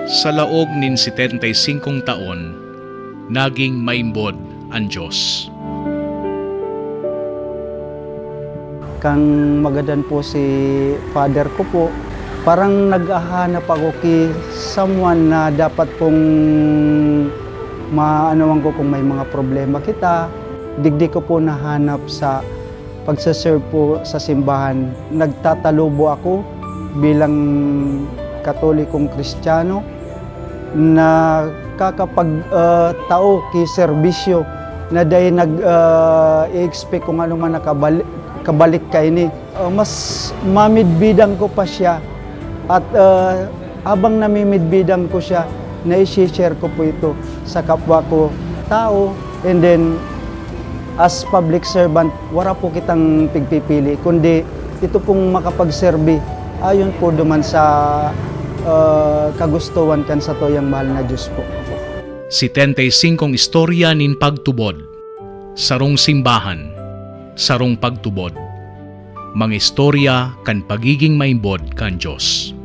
Sa laog nin 75 taon, naging maimbod ang Diyos. Kang magadan po si father ko po, parang naghahanap ako kay someone na dapat pong maanawan ko kung may mga problema kita. Digdi ko po nahanap sa pagsaserve po sa simbahan. Nagtatalubo ako bilang Katolikong Kristiyano na kakapag-tao ki serbisyo na dahil nag-i-expect kung ano man kabalik ka ini. Mas mamidbidang ko pa siya at habang namimidbidang ko siya, na-share ko po ito sa kapwa ko tao. And then as public servant, wala po kitang pigpipili, kundi ito pong makapagserbi ayon po duman sa kagustuhan kan sa toyang mahal na Diyos po. 75 istorya nin pagtubod, sarong simbahan, sarong pagtubod, mga istorya kan pagiging maimbod kan Diyos.